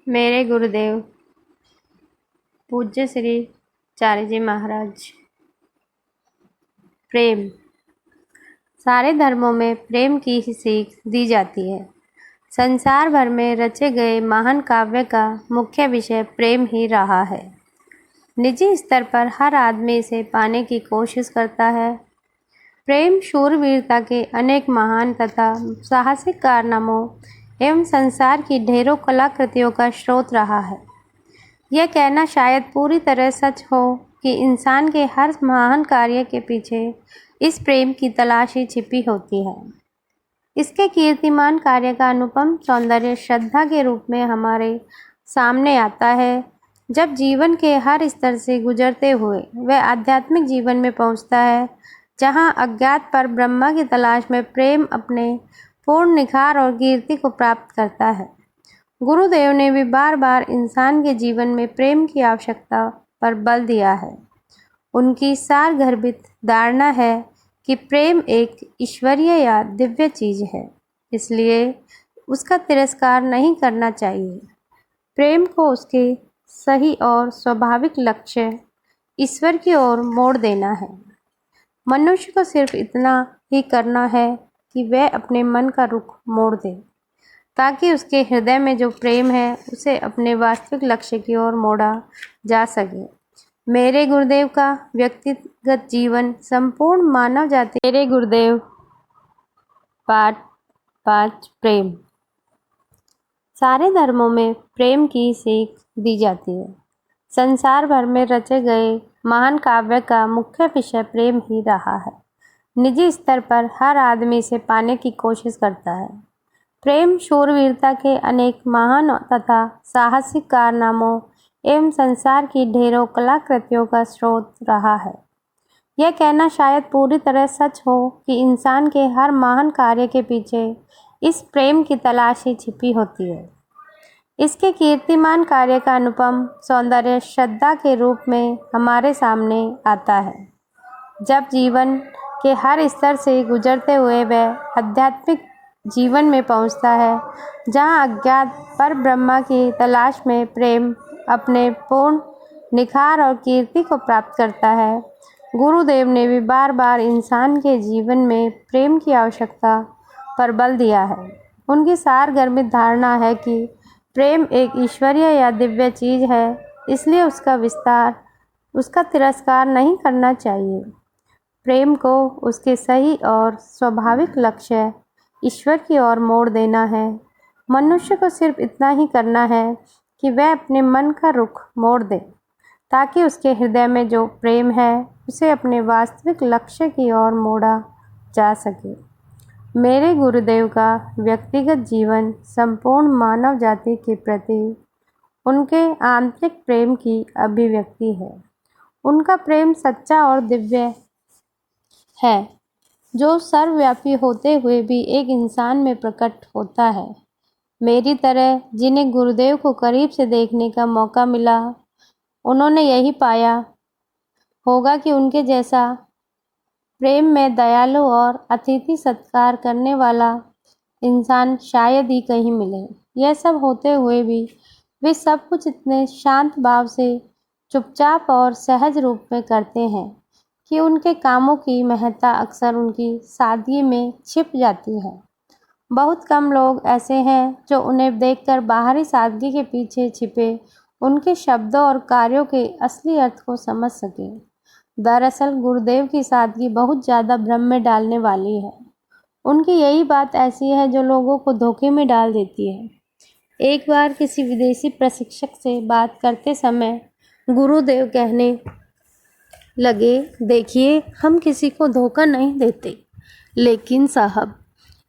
मेरे गुरुदेव पूज्य श्री चार्य जी महाराज। प्रेम। सारे धर्मों में प्रेम की ही सीख दी जाती है। संसार भर में रचे गए महान काव्य का मुख्य विषय प्रेम ही रहा है। निजी स्तर पर हर आदमी इसे पाने की कोशिश करता है। प्रेम शूरवीरता के अनेक महान तथा साहसिक कारनामों एवं संसार की ढेरों कलाकृतियों का स्रोत रहा है। यह कहना शायद पूरी तरह सच हो कि इंसान के हर महान कार्य के पीछे इस प्रेम की तलाश ही छिपी होती है। इसके कीर्तिमान कार्य का अनुपम सौंदर्य श्रद्धा के रूप में हमारे सामने आता है। जब जीवन के हर स्तर से गुजरते हुए वह आध्यात्मिक जीवन में पहुंचता है, जहां अज्ञात पर ब्रह्मा की तलाश में प्रेम अपने पूर्ण निखार और कीर्ति को प्राप्त करता है। गुरुदेव ने भी बार बार इंसान के जीवन में प्रेम की आवश्यकता पर बल दिया है। उनकी सारगर्भित धारणा है कि प्रेम एक ईश्वरीय या दिव्य चीज है, इसलिए उसका तिरस्कार नहीं करना चाहिए। प्रेम को उसके सही और स्वाभाविक लक्ष्य ईश्वर की ओर मोड़ देना है। मनुष्य को सिर्फ इतना ही करना है कि वह अपने मन का रुख मोड़ दे, ताकि उसके हृदय में जो प्रेम है उसे अपने वास्तविक लक्ष्य की ओर मोड़ा जा सके। मेरे गुरुदेव का व्यक्तिगत जीवन संपूर्ण मानव जाति। मेरे गुरुदेव पाठ 5 प्रेम। सारे धर्मों में प्रेम की सीख दी जाती है। संसार भर में रचे गए महान काव्य का मुख्य विषय प्रेम ही रहा है। निजी स्तर पर हर आदमी इसे पाने की कोशिश करता है। प्रेम शूरवीरता के अनेक महान तथा साहसिक कारनामों एवं संसार की ढेरों कलाकृतियों का स्रोत रहा है। यह कहना शायद पूरी तरह सच हो कि इंसान के हर महान कार्य के पीछे इस प्रेम की तलाश ही छिपी होती है। इसके कीर्तिमान कार्य का अनुपम सौंदर्य श्रद्धा के रूप में हमारे सामने आता है। जब जीवन के हर स्तर से गुजरते हुए वह आध्यात्मिक जीवन में पहुंचता है, जहां अज्ञात पर ब्रह्मा की तलाश में प्रेम अपने पूर्ण निखार और कीर्ति को प्राप्त करता है। गुरुदेव ने भी बार बार इंसान के जीवन में प्रेम की आवश्यकता पर बल दिया है। उनकी सारगर्भित धारणा है कि प्रेम एक ईश्वरीय या दिव्य चीज है, इसलिए उसका तिरस्कार नहीं करना चाहिए। प्रेम को उसके सही और स्वाभाविक लक्ष्य ईश्वर की ओर मोड़ देना है। मनुष्य को सिर्फ इतना ही करना है कि वह अपने मन का रुख मोड़ दे, ताकि उसके हृदय में जो प्रेम है उसे अपने वास्तविक लक्ष्य की ओर मोड़ा जा सके। मेरे गुरुदेव का व्यक्तिगत जीवन संपूर्ण मानव जाति के प्रति उनके आंतरिक प्रेम की अभिव्यक्ति है। उनका प्रेम सच्चा और दिव्य है, जो सर्वव्यापी होते हुए भी एक इंसान में प्रकट होता है। मेरी तरह जिन्हें गुरुदेव को करीब से देखने का मौका मिला, उन्होंने यही पाया होगा कि उनके जैसा प्रेम में दयालु और अतिथि सत्कार करने वाला इंसान शायद ही कहीं मिले। यह सब होते हुए भी वे सब कुछ इतने शांत भाव से चुपचाप और सहज रूप में करते हैं कि उनके कामों की महत्ता अक्सर उनकी सादगी में छिप जाती है। बहुत कम लोग ऐसे हैं जो उन्हें देखकर बाहरी सादगी के पीछे छिपे उनके शब्दों और कार्यों के असली अर्थ को समझ सके। दरअसल गुरुदेव की सादगी बहुत ज़्यादा भ्रम में डालने वाली है। उनकी यही बात ऐसी है जो लोगों को धोखे में डाल देती है। एक बार किसी विदेशी प्रशिक्षक से बात करते समय गुरुदेव कहने लगे, देखिए, हम किसी को धोखा नहीं देते, लेकिन साहब,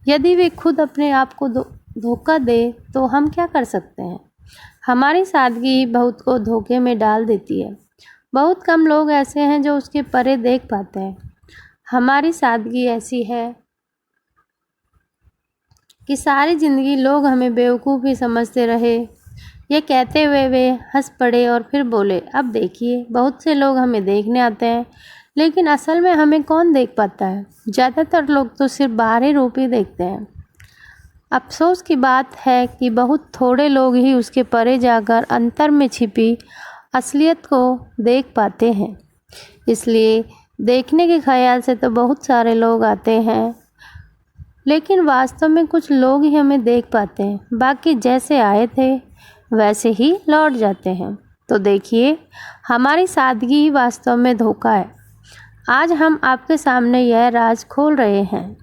यदि वे खुद अपने आप को धोखा दे तो हम क्या कर सकते हैं। हमारी सादगी बहुत को धोखे में डाल देती है। बहुत कम लोग ऐसे हैं जो उसके परे देख पाते हैं। हमारी सादगी ऐसी है कि सारी ज़िंदगी लोग हमें बेवकूफ़ ही समझते रहे। ये कहते हुए वे हंस पड़े और फिर बोले, अब देखिए, बहुत से लोग हमें देखने आते हैं, लेकिन असल में हमें कौन देख पाता है। ज़्यादातर लोग तो सिर्फ बाहरी रूप ही देखते हैं। अफसोस की बात है कि बहुत थोड़े लोग ही उसके परे जाकर अंतर में छिपी असलियत को देख पाते हैं। इसलिए देखने के ख्याल से तो बहुत सारे लोग आते हैं, लेकिन वास्तव में कुछ लोग ही हमें देख पाते हैं, बाकी जैसे आए थे वैसे ही लौट जाते हैं। तो देखिए, हमारी सादगी ही वास्तव में धोखा है। आज हम आपके सामने यह राज खोल रहे हैं।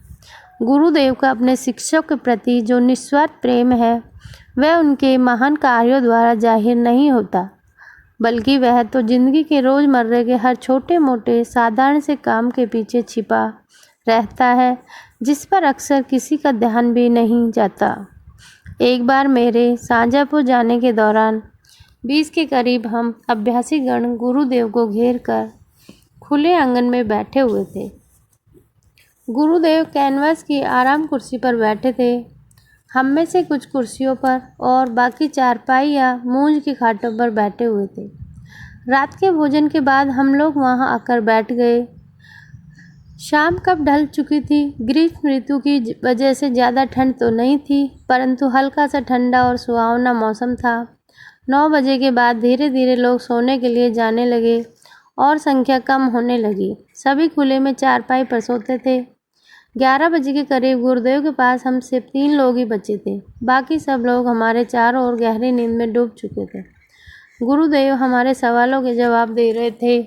गुरुदेव का अपने शिष्यों के प्रति जो निस्वार्थ प्रेम है, वह उनके महान कार्यों द्वारा जाहिर नहीं होता, बल्कि वह तो जिंदगी के रोज़मर्रा के हर छोटे मोटे साधारण से काम के पीछे छिपा रहता है, जिस पर अक्सर किसी का ध्यान भी नहीं जाता। एक बार मेरे शाहजहाँपुर जाने के दौरान 20 के करीब हम अभ्यासी गण गुरुदेव को घेर कर खुले आंगन में बैठे हुए थे। गुरुदेव कैनवास की आराम कुर्सी पर बैठे थे। हम में से कुछ कुर्सियों पर और बाकी चारपाई या मूंज की खाटों पर बैठे हुए थे। रात के भोजन के बाद हम लोग वहां आकर बैठ गए। शाम कब ढल चुकी थी। ग्रीष्म ऋतु की वजह से ज़्यादा ठंड तो नहीं थी, परंतु हल्का सा ठंडा और सुहावना मौसम था। 9 बजे के बाद धीरे धीरे लोग सोने के लिए जाने लगे और संख्या कम होने लगी। सभी खुले में चारपाई पर सोते थे। 11 बजे के करीब गुरुदेव के पास हम सिर्फ 3 लोग ही बचे थे। बाकी सब लोग हमारे चारों ओर गहरी नींद में डूब चुके थे। गुरुदेव हमारे सवालों के जवाब दे रहे थे,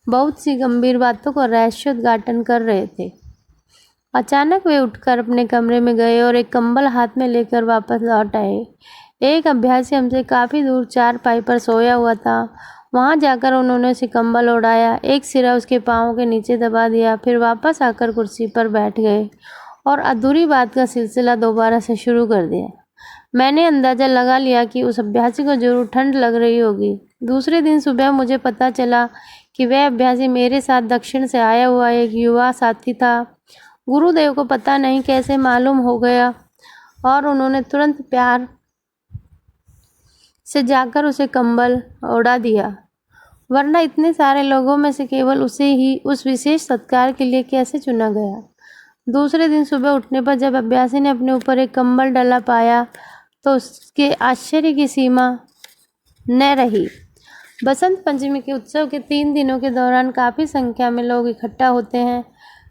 बहुत सी गंभीर बातों को रहस्योद्घाटन कर रहे थे। अचानक वे उठकर अपने कमरे में गए और एक कंबल हाथ में लेकर वापस लौट आए। एक अभ्यासी हमसे काफ़ी दूर चारपाई पर सोया हुआ था। वहां जाकर उन्होंने उसे कंबल ओढ़ाया, एक सिरा उसके पाँव के नीचे दबा दिया, फिर वापस आकर कुर्सी पर बैठ गए और अधूरी बात का सिलसिला दोबारा से शुरू कर दिया। मैंने अंदाज़ा लगा लिया कि उस अभ्यासी को जरूर ठंड लग रही होगी। दूसरे दिन सुबह मुझे पता चला कि वह अभ्यासी मेरे साथ दक्षिण से आया हुआ एक युवा साथी था। गुरुदेव को पता नहीं कैसे मालूम हो गया और उन्होंने तुरंत प्यार से जाकर उसे कंबल ओढ़ा दिया, वरना इतने सारे लोगों में से केवल उसे ही उस विशेष सत्कार के लिए कैसे चुना गया। दूसरे दिन सुबह उठने पर जब अभ्यासी ने अपने ऊपर एक कंबल डला पाया तो उसके आश्चर्य की सीमा न रही। बसंत पंचमी के उत्सव के 3 दिनों के दौरान काफ़ी संख्या में लोग इकट्ठा होते हैं।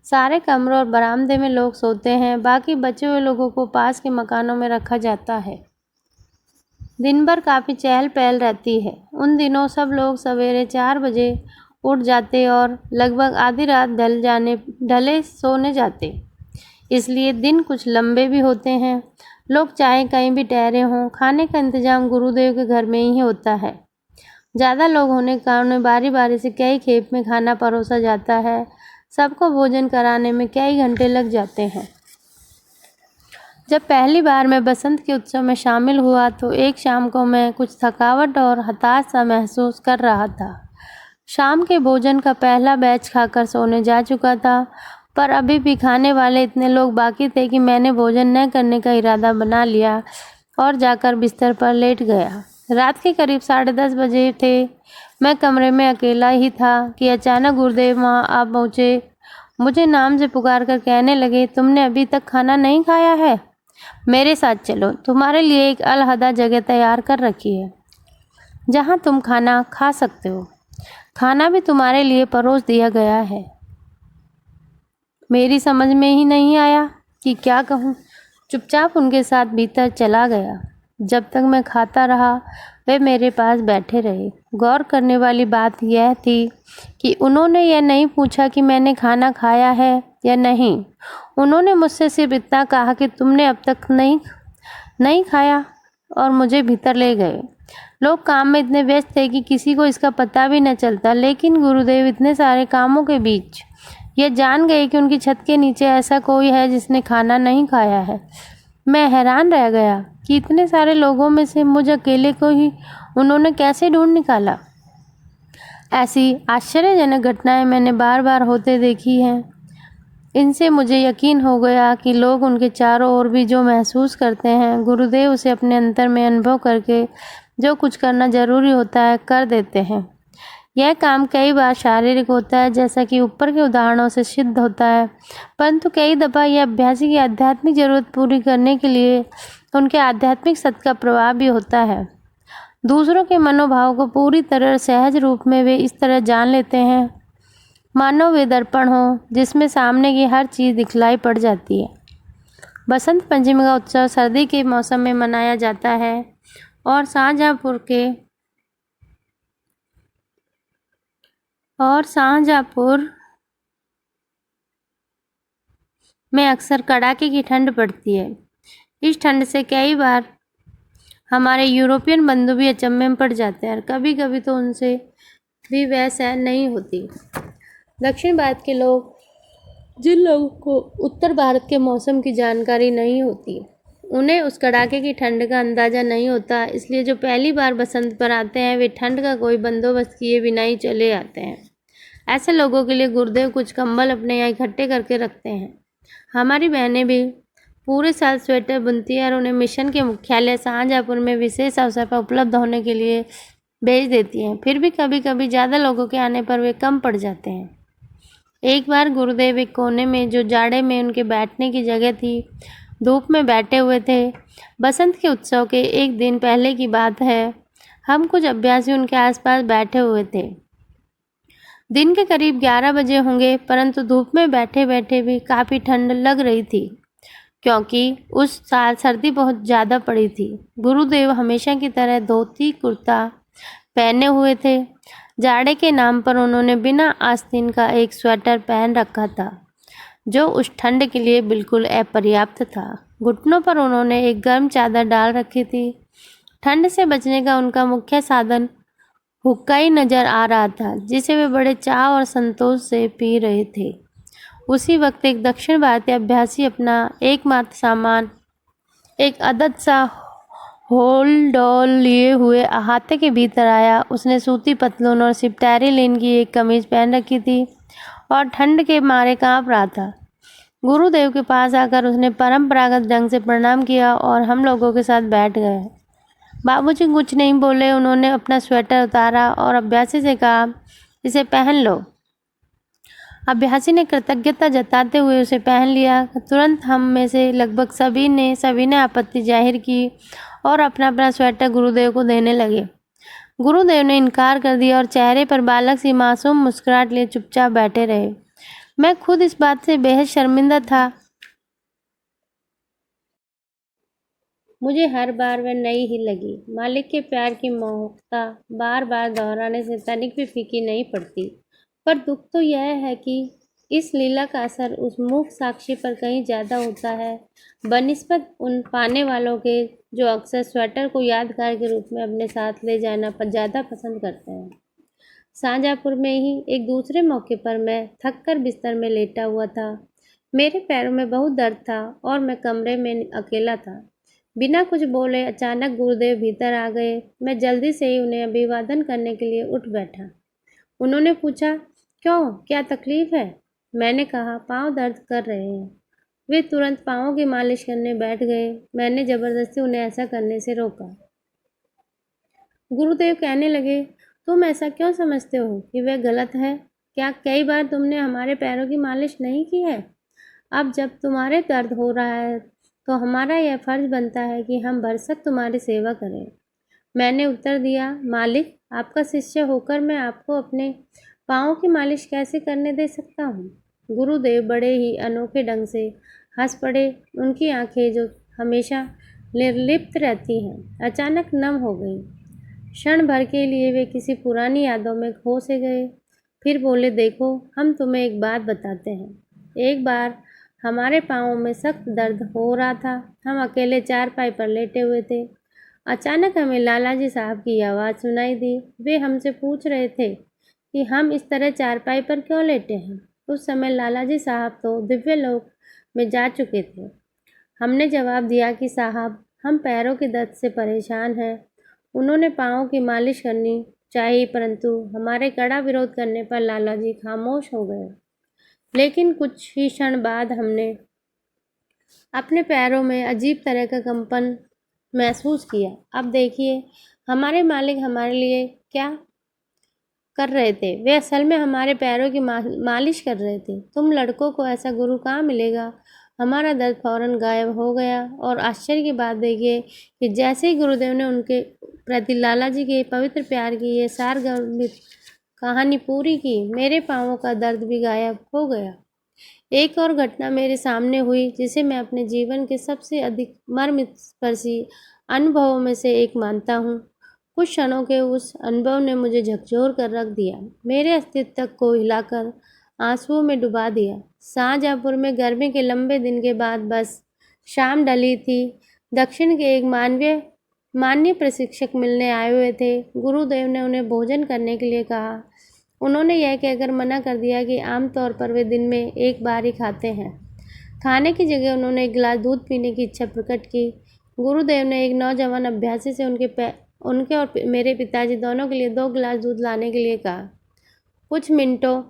सारे कमरों और बरामदे में लोग सोते हैं, बाकी बचे हुए लोगों को पास के मकानों में रखा जाता है। दिन भर काफ़ी चहल पहल रहती है। उन दिनों सब लोग सवेरे 4 बजे उठ जाते और लगभग आधी रात ढले सोने जाते, इसलिए दिन कुछ लंबे भी होते हैं। लोग चाहे कहीं भी ठहरे हों, खाने का इंतजाम गुरुदेव के घर में ही होता है। ज़्यादा लोग होने के कारण बारी बारी से कई खेप में खाना परोसा जाता है। सबको भोजन कराने में कई घंटे लग जाते हैं। जब पहली बार मैं बसंत के उत्सव में शामिल हुआ तो एक शाम को मैं कुछ थकावट और हताश सा महसूस कर रहा था। शाम के भोजन का पहला बैच खाकर सोने जा चुका था, पर अभी भी खाने वाले इतने लोग बाकी थे कि मैंने भोजन न करने का इरादा बना लिया और जाकर बिस्तर पर लेट गया। रात के करीब 10:30 बजे थे। मैं कमरे में अकेला ही था कि अचानक गुरुदेव वहाँ आ पहुँचे। मुझे नाम से पुकार कर कहने लगे, तुमने अभी तक खाना नहीं खाया है? मेरे साथ चलो, तुम्हारे लिए एक अलहदा जगह तैयार कर रखी है जहाँ तुम खाना खा सकते हो। खाना भी तुम्हारे लिए परोस दिया गया है। मेरी समझ में ही नहीं आया कि क्या कहूँ। चुपचाप उनके साथ भीतर चला गया। जब तक मैं खाता रहा वे मेरे पास बैठे रहे। गौर करने वाली बात यह थी कि उन्होंने यह नहीं पूछा कि मैंने खाना खाया है या नहीं। उन्होंने मुझसे सिर्फ इतना कहा कि तुमने अब तक नहीं खाया, और मुझे भीतर ले गए। लोग काम में इतने व्यस्त थे कि किसी को इसका पता भी न चलता, लेकिन गुरुदेव इतने सारे कामों के बीच ये जान गए कि उनकी छत के नीचे ऐसा कोई है जिसने खाना नहीं खाया है। मैं हैरान रह गया कि इतने सारे लोगों में से मुझ अकेले को ही उन्होंने कैसे ढूंढ निकाला। ऐसी आश्चर्यजनक घटनाएं मैंने बार बार होते देखी हैं। इनसे मुझे यकीन हो गया कि लोग उनके चारों ओर भी जो महसूस करते हैं, गुरुदेव उसे अपने अंतर में अनुभव करके जो कुछ करना जरूरी होता है कर देते हैं। यह काम कई बार शारीरिक होता है, जैसा कि ऊपर के उदाहरणों से सिद्ध होता है, परंतु कई दफ़ा यह अभ्यासी की आध्यात्मिक ज़रूरत पूरी करने के लिए उनके आध्यात्मिक सत्य का प्रभाव भी होता है। दूसरों के मनोभाव को पूरी तरह सहज रूप में वे इस तरह जान लेते हैं मानो वे दर्पण हो जिसमें सामने की हर चीज़ दिखलाई पड़ जाती है। बसंत पंचमी का उत्सव सर्दी के मौसम में मनाया जाता है और शाहजहाँपुर में अक्सर कड़ाके की ठंड पड़ती है। इस ठंड से कई बार हमारे यूरोपियन बंधु भी अचंभे में पड़ जाते हैं और कभी कभी तो उनसे भी वह सहन नहीं होती। दक्षिण भारत के लोग, जिन लोगों को उत्तर भारत के मौसम की जानकारी नहीं होती, उन्हें उस कड़ाके की ठंड का अंदाज़ा नहीं होता, इसलिए जो पहली बार बसंत पर आते हैं वे ठंड का कोई बंदोबस्त किए बिना ही चले आते हैं। ऐसे लोगों के लिए गुरुदेव कुछ कंबल अपने यहाँ इकट्ठे करके रखते हैं। हमारी बहनें भी पूरे साल स्वेटर बुनती है और उन्हें मिशन के मुख्यालय शाहजहाँपुर में विशेष अवसर पर उपलब्ध होने के लिए भेज देती हैं। फिर भी कभी कभी ज़्यादा लोगों के आने पर वे कम पड़ जाते हैं। एक बार गुरुदेव एक कोने में, जो जाड़े में उनके बैठने की जगह थी, धूप में बैठे हुए थे। बसंत के उत्सव के एक दिन पहले की बात है। हम कुछ अभ्यासी उनके आसपास बैठे हुए थे। दिन के करीब 11 बजे होंगे, परंतु धूप में बैठे बैठे भी काफ़ी ठंड लग रही थी क्योंकि उस साल सर्दी बहुत ज़्यादा पड़ी थी। गुरुदेव हमेशा की तरह धोती कुर्ता पहने हुए थे। जाड़े के नाम पर उन्होंने बिना आस्तीन का एक स्वेटर पहन रखा था, जो उस ठंड के लिए बिल्कुल अपर्याप्त था। घुटनों पर उन्होंने एक गर्म चादर डाल रखी थी। ठंड से बचने का उनका मुख्य साधन हुक्का ही नजर आ रहा था, जिसे वे बड़े चाव और संतोष से पी रहे थे। उसी वक्त एक दक्षिण भारतीय अभ्यासी अपना एकमात्र सामान, एक अदद सा होल्डॉल लिए हुए अहाते के भीतर आया। उसने सूती पतलून और सिप्टेरी लिन की एक कमीज पहन रखी थी और ठंड के मारे कांप रहा था। गुरुदेव के पास आकर उसने परंपरागत ढंग से प्रणाम किया और हम लोगों के साथ बैठ गए। बाबूजी कुछ नहीं बोले। उन्होंने अपना स्वेटर उतारा और अभ्यासी से कहा, इसे पहन लो। अभ्यासी ने कृतज्ञता जताते हुए उसे पहन लिया। तुरंत हम में से लगभग सभी ने आपत्ति जाहिर की और अपना अपना स्वेटर गुरुदेव को देने लगे। गुरुदेव ने इनकार कर दिया और चेहरे पर बालक सी मासूम मुस्कुराहट लिए चुपचाप बैठे रहे। मैं खुद इस बात से बेहद शर्मिंदा था। मुझे हर बार वह नई ही लगी। मालिक के प्यार की मौखता बार बार दोहराने से तनिक भी फीकी नहीं पड़ती। पर दुख तो यह है कि इस लीला का असर उस मूक साक्षी पर कहीं ज़्यादा होता है बनिस्बत उन पाने वालों के जो अक्सर स्वेटर को यादगार के रूप में अपने साथ ले जाना पर ज़्यादा पसंद करते हैं। शाहजहाँपुर में ही एक दूसरे मौके पर मैं थक कर बिस्तर में लेटा हुआ था। मेरे पैरों में बहुत दर्द था और मैं कमरे में अकेला था। बिना कुछ बोले अचानक गुरुदेव भीतर आ गए। मैं जल्दी से ही उन्हें अभिवादन करने के लिए उठ बैठा। उन्होंने पूछा, क्यों, क्या तकलीफ है? मैंने कहा, पाँव दर्द कर रहे हैं। वे तुरंत पाँवों की मालिश करने बैठ गए। मैंने जबरदस्ती उन्हें ऐसा करने से रोका। गुरुदेव कहने लगे, तुम ऐसा क्यों समझते हो कि वह गलत है? क्या कई बार तुमने हमारे पैरों की मालिश नहीं की है? अब जब तुम्हारे दर्द हो रहा है तो हमारा यह फर्ज बनता है कि हम भरसक तुम्हारी सेवा करें। मैंने उत्तर दिया, मालिक, आपका शिष्य होकर मैं आपको अपने पाँव की मालिश कैसे करने दे सकता हूँ? गुरुदेव बड़े ही अनोखे ढंग से हंस पड़े। उनकी आंखें, जो हमेशा निर्लिप्त रहती हैं, अचानक नम हो गईं। क्षण भर के लिए वे किसी पुरानी यादों में खो से गए। फिर बोले, देखो, हम तुम्हें एक बात बताते हैं। एक बार हमारे पाँवों में सख्त दर्द हो रहा था। हम अकेले चारपाई पर लेटे हुए थे। अचानक हमें लालाजी साहब की आवाज़ सुनाई दी। वे हमसे पूछ रहे थे कि हम इस तरह चारपाई पर क्यों लेटे हैं। उस समय लालाजी साहब तो दिव्य लोक में जा चुके थे। हमने जवाब दिया कि साहब, हम पैरों के दर्द से परेशान हैं। उन्होंने पाँव की मालिश करनी चाहिए, परंतु हमारे कड़ा विरोध करने पर लालाजी खामोश हो गए। लेकिन कुछ ही क्षण बाद हमने अपने पैरों में अजीब तरह का कंपन महसूस किया। अब देखिए, हमारे मालिक हमारे लिए क्या कर रहे थे, वे असल में हमारे पैरों की मालिश कर रहे थे। तुम लड़कों को ऐसा गुरु कहाँ मिलेगा। हमारा दर्द फौरन गायब हो गया और आश्चर्य की बात देखिए कि जैसे ही गुरुदेव ने उनके प्रति लाला जी के पवित्र प्यार की ये सारगर्भित कहानी पूरी की, मेरे पाँवों का दर्द भी गायब हो गया। एक और घटना मेरे सामने हुई जिसे मैं अपने जीवन के सबसे अधिक मर्मस्पर्शी अनुभवों में से एक मानता हूँ। कुछ क्षणों के उस अनुभव ने मुझे झकझोर कर रख दिया, मेरे अस्तित्व को हिलाकर आंसुओं में डुबा दिया। शाहजहाँपुर में गर्मी के लंबे दिन के बाद बस शाम ढली थी। दक्षिण के एक माननीय प्रशिक्षक मिलने आए हुए थे। गुरुदेव ने उन्हें भोजन करने के लिए कहा। उन्होंने यह कहकर मना कर दिया कि आमतौर पर वे दिन में एक बार ही खाते हैं। खाने की जगह उन्होंने एक गिलास दूध पीने की इच्छा प्रकट की। गुरुदेव ने एक नौजवान अभ्यासी से उनके और मेरे पिताजी दोनों के लिए 2 गिलास दूध लाने के लिए कहा। कुछ मिनटों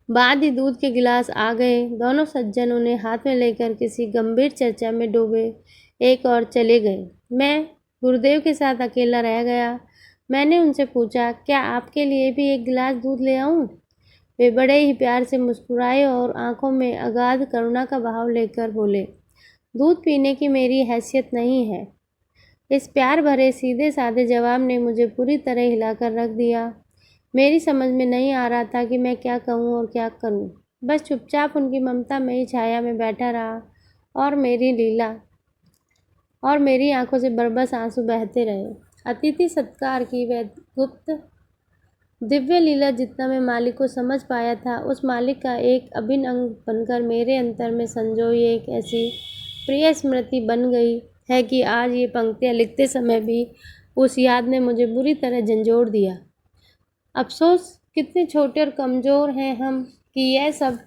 बाद ही दूध के गिलास आ गए। दोनों सज्जन उन्हें हाथ में लेकर किसी गंभीर चर्चा में डूबे एक और चले गए। मैं गुरुदेव के साथ अकेला रह गया। मैंने उनसे पूछा, क्या आपके लिए भी एक गिलास दूध ले आऊं? वे बड़े ही प्यार से मुस्कुराए और आंखों में अगाध करुणा का भाव लेकर बोले, दूध पीने की मेरी हैसियत नहीं है। इस प्यार भरे सीधे साधे जवाब ने मुझे पूरी तरह हिलाकर रख दिया। मेरी समझ में नहीं आ रहा था कि मैं क्या कहूँ और क्या करूँ। बस चुपचाप उनकी ममता में ही छाया में बैठा रहा और मेरी आंखों से बरबस आंसू बहते रहे। अतिथि सत्कार की वह गुप्त दिव्य लीला जितना मैं मालिक को समझ पाया था, उस मालिक का एक अभिन्न अंग बनकर मेरे अंतर में संजोई एक ऐसी प्रिय स्मृति बन गई है कि आज ये पंक्तियाँ लिखते समय भी उस याद ने मुझे बुरी तरह झंझोड़ दिया। अफसोस, कितने छोटे और कमज़ोर हैं हम कि यह सब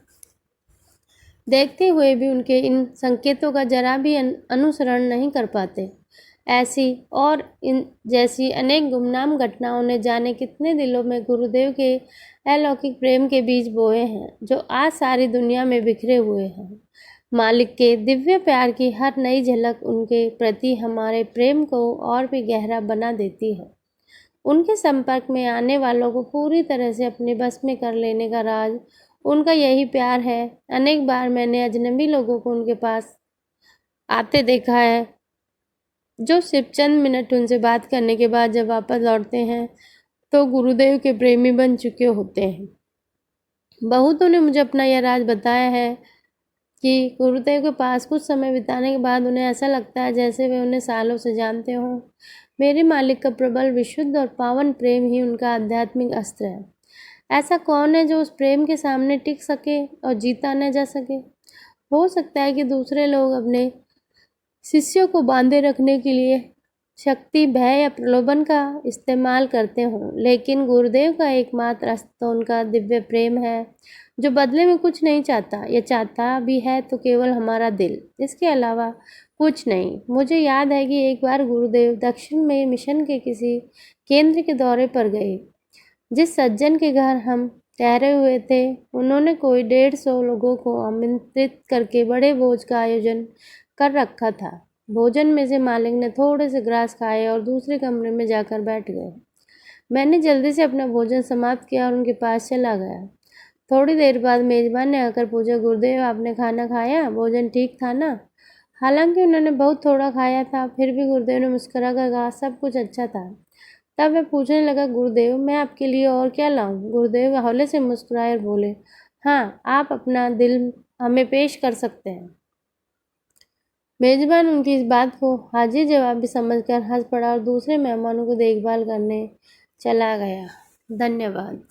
देखते हुए भी उनके इन संकेतों का जरा भी अनुसरण नहीं कर पाते। ऐसी और इन जैसी अनेक गुमनाम घटनाओं ने जाने कितने दिलों में गुरुदेव के अलौकिक प्रेम के बीज बोए हैं, जो आज सारी दुनिया में बिखरे हुए हैं। मालिक के दिव्य प्यार की हर नई झलक उनके प्रति हमारे प्रेम को और भी गहरा बना देती है। उनके संपर्क में आने वालों को पूरी तरह से अपने बस में कर लेने का राज उनका यही प्यार है। अनेक बार मैंने अजनबी लोगों को उनके पास आते देखा है, जो सिर्फ चंद मिनट उनसे बात करने के बाद जब वापस लौटते हैं तो गुरुदेव के प्रेमी बन चुके होते हैं। बहुतों ने मुझे अपना यह राज बताया है कि गुरुदेव के पास कुछ समय बिताने के बाद उन्हें ऐसा लगता है जैसे वे उन्हें सालों से जानते हों। मेरे मालिक का प्रबल, विशुद्ध और पावन प्रेम ही उनका आध्यात्मिक अस्त्र है। ऐसा कौन है जो उस प्रेम के सामने टिक सके और जीता न जा सके? हो सकता है कि दूसरे लोग अपने शिष्यों को बांधे रखने के लिए शक्ति, भय या प्रलोभन का इस्तेमाल करते हों, लेकिन गुरुदेव का एकमात्र अस्त्र तो उनका दिव्य प्रेम है, जो बदले में कुछ नहीं चाहता। यह चाहता भी है तो केवल हमारा दिल, इसके अलावा कुछ नहीं। मुझे याद है कि एक बार गुरुदेव दक्षिण में मिशन के किसी केंद्र के दौरे पर गए। जिस सज्जन के घर हम ठहरे हुए थे, उन्होंने कोई 150 लोगों को आमंत्रित करके बड़े भोज का आयोजन कर रखा था। भोजन में से मालिक ने थोड़े से ग्रास खाए और दूसरे कमरे में जाकर बैठ गए। मैंने जल्दी से अपना भोजन समाप्त किया और उनके पास चला गया। थोड़ी देर बाद मेजबान ने आकर पूछा, गुरुदेव आपने खाना खाया? भोजन ठीक था ना? हालांकि उन्होंने बहुत थोड़ा खाया था, फिर भी गुरुदेव ने मुस्कुरा कर कहा, सब कुछ अच्छा था। तब मैं पूछने लगा, गुरुदेव मैं आपके लिए और क्या लाऊं? गुरुदेव हौले से मुस्कुराए और बोले, हाँ, आप अपना दिल हमें पेश कर सकते हैं। मेजबान उनकी इस बात को हाजिर जवाबी समझकर हंस पड़ा और दूसरे मेहमानों को देखभाल करने चला गया। धन्यवाद।